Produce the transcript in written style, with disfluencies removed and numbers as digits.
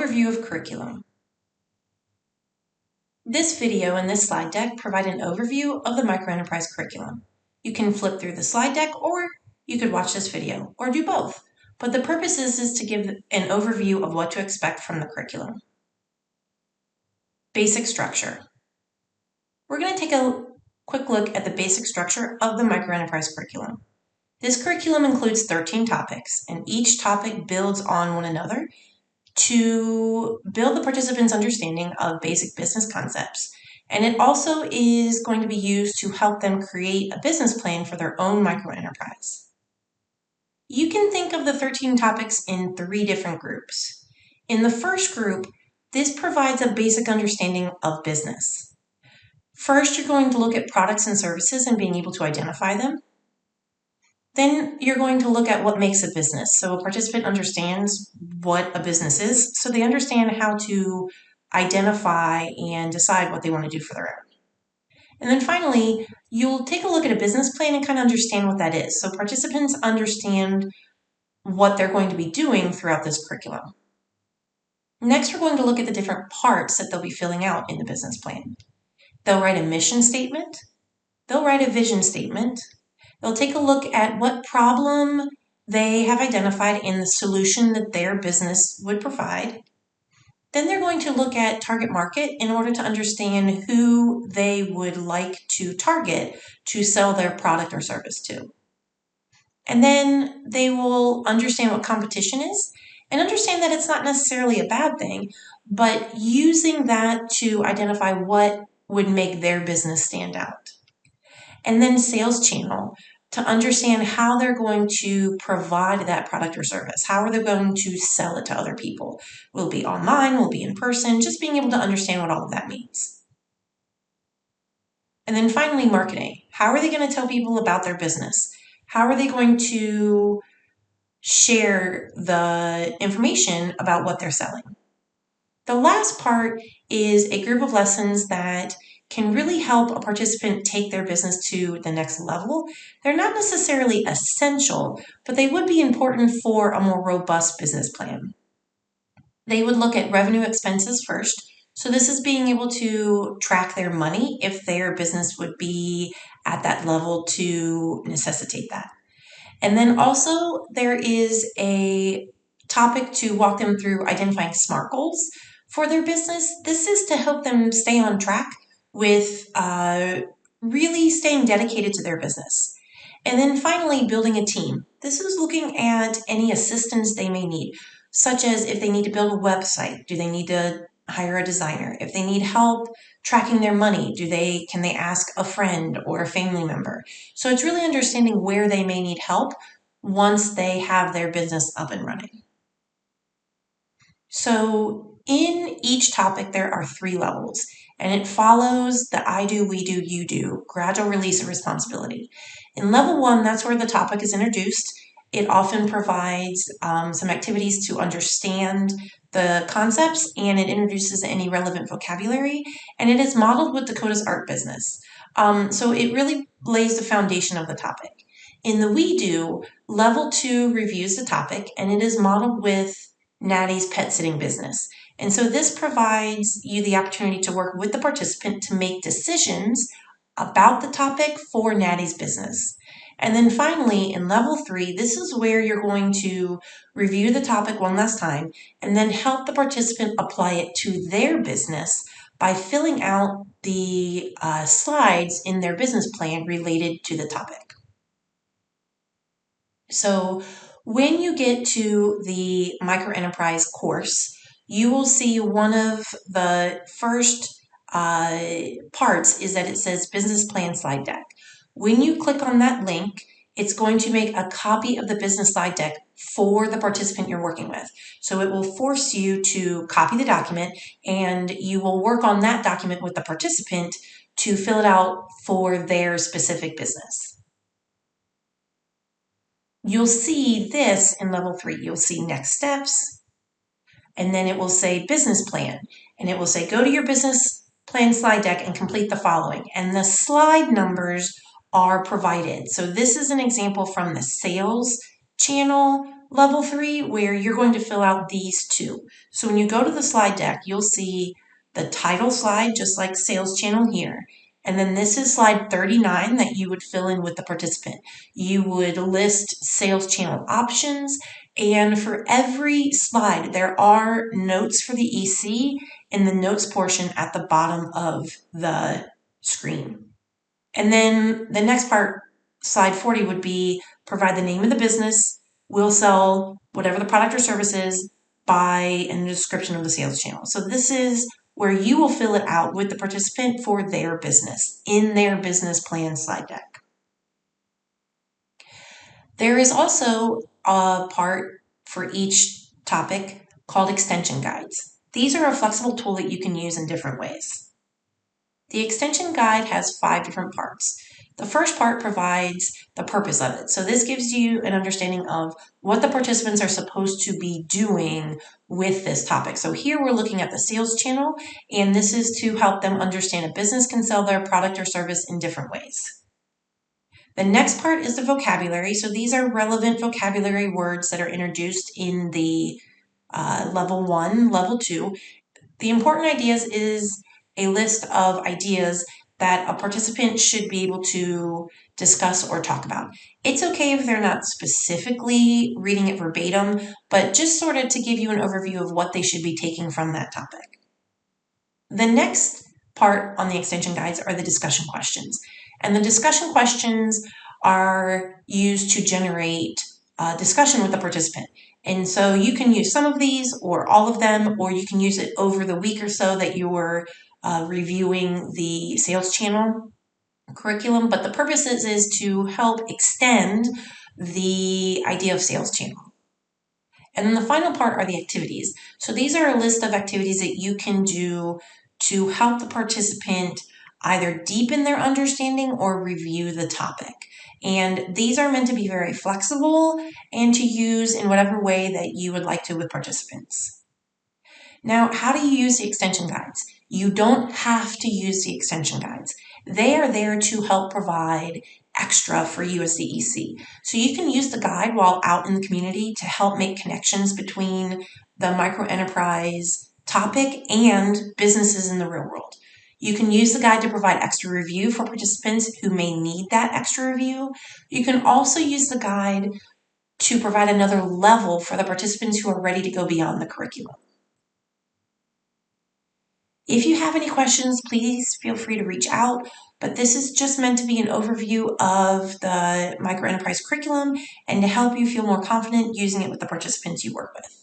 Overview of curriculum. This video and this slide deck provide an overview of the Microenterprise curriculum. You can flip through the slide deck, or you could watch this video, or do both. But the purpose is to give an overview of what to expect from the curriculum. Basic structure. We're going to take a quick look at the basic structure of the Microenterprise curriculum. This curriculum includes 13 topics, and each topic builds on one another to build the participants' understanding of basic business concepts. And it also is going to be used to help them create a business plan for their own microenterprise. You can think of the 13 topics in 3 different groups. In the first group, this provides a basic understanding of business. First, you're going to look at products and services and being able to identify them. Then you're going to look at what makes a business. So a participant understands what a business is, so they understand how to identify and decide what they want to do for their own. And then finally, you'll take a look at a business plan and kind of understand what that is. So participants understand what they're going to be doing throughout this curriculum. Next, we're going to look at the different parts that they'll be filling out in the business plan. They'll write a mission statement. They'll write a vision statement. They'll take a look at what problem they have identified in the solution that their business would provide. Then they're going to look at target market in order to understand who they would like to target to sell their product or service to. And then they will understand what competition is and understand that it's not necessarily a bad thing, but using that to identify what would make their business stand out. And then sales channel, to understand how they're going to provide that product or service. How are they going to sell it to other people? Will it be online? Will it be in person? Just being able to understand what all of that means. And then finally, marketing. How are they going to tell people about their business? How are they going to share the information about what they're selling? The last part is a group of lessons that can really help a participant take their business to the next level. They're not necessarily essential, but they would be important for a more robust business plan. They would look at revenue expenses first. So this is being able to track their money if their business would be at that level to necessitate that. And then also there is a topic to walk them through identifying SMART goals for their business. This is to help them stay on track with really staying dedicated to their business. And then finally, building a team. This is looking at any assistance they may need, such as if they need to build a website, do they need to hire a designer? If they need help tracking their money, can they ask a friend or a family member? So it's really understanding where they may need help once they have their business up and running. So in each topic, there are 3 levels, and it follows the I do, we do, you do, gradual release of responsibility. In level 1, that's where the topic is introduced. It often provides some activities to understand the concepts, and it introduces any relevant vocabulary, and it is modeled with Dakota's art business. So it really lays the foundation of the topic. In the we do, level 2 reviews the topic, and it is modeled with Natty's pet sitting business. And so this provides you the opportunity to work with the participant to make decisions about the topic for Natty's business. And then finally, in level 3, this is where you're going to review the topic one last time and then help the participant apply it to their business by filling out the slides in their business plan related to the topic. So when you get to the Microenterprise course, you will see one of the first parts is that it says Business Plan Slide Deck. When you click on that link, it's going to make a copy of the business slide deck for the participant you're working with. So it will force you to copy the document, and you will work on that document with the participant to fill it out for their specific business. You'll see this in level 3. You'll see next steps, and then it will say business plan, and it will say go to your business plan slide deck and complete the following. And the slide numbers are provided. So this is an example from the sales channel Level 3, where you're going to fill out these two. So when you go to the slide deck, you'll see the title slide, just like sales channel here. And then this is slide 39 that you would fill in with the participant. You would list sales channel options, and for every slide, there are notes for the EC in the notes portion at the bottom of the screen. And then the next part, slide 40, would be provide the name of the business, we'll sell whatever the product or service is, by, and a description of the sales channel. So this is where you will fill it out with the participant for their business in their business plan slide deck. There is also a part for each topic called extension guides. These are a flexible tool that you can use in different ways. The extension guide has 5 different parts. The first part provides the purpose of it. So this gives you an understanding of what the participants are supposed to be doing with this topic. So here we're looking at the sales channel, and this is to help them understand a business can sell their product or service in different ways. The next part is the vocabulary. So these are relevant vocabulary words that are introduced in the level 1, level 2. The important ideas is a list of ideas that a participant should be able to discuss or talk about. It's okay if they're not specifically reading it verbatim, but just sort of to give you an overview of what they should be taking from that topic. The next part on the extension guides are the discussion questions. And the discussion questions are used to generate discussion with the participant. And so you can use some of these or all of them, or you can use it over the week or so that you were reviewing the sales channel curriculum. But the purpose is to help extend the idea of sales channel. And then the final part are the activities. So these are a list of activities that you can do to help the participant either deepen their understanding or review the topic. And these are meant to be very flexible and to use in whatever way that you would like to with participants. Now, how do you use the extension guides? You don't have to use the extension guides. They are there to help provide extra for you as the EC. So you can use the guide while out in the community to help make connections between the microenterprise topic and businesses in the real world. You can use the guide to provide extra review for participants who may need that extra review. You can also use the guide to provide another level for the participants who are ready to go beyond the curriculum. If you have any questions, please feel free to reach out, but this is just meant to be an overview of the Microenterprise curriculum and to help you feel more confident using it with the participants you work with.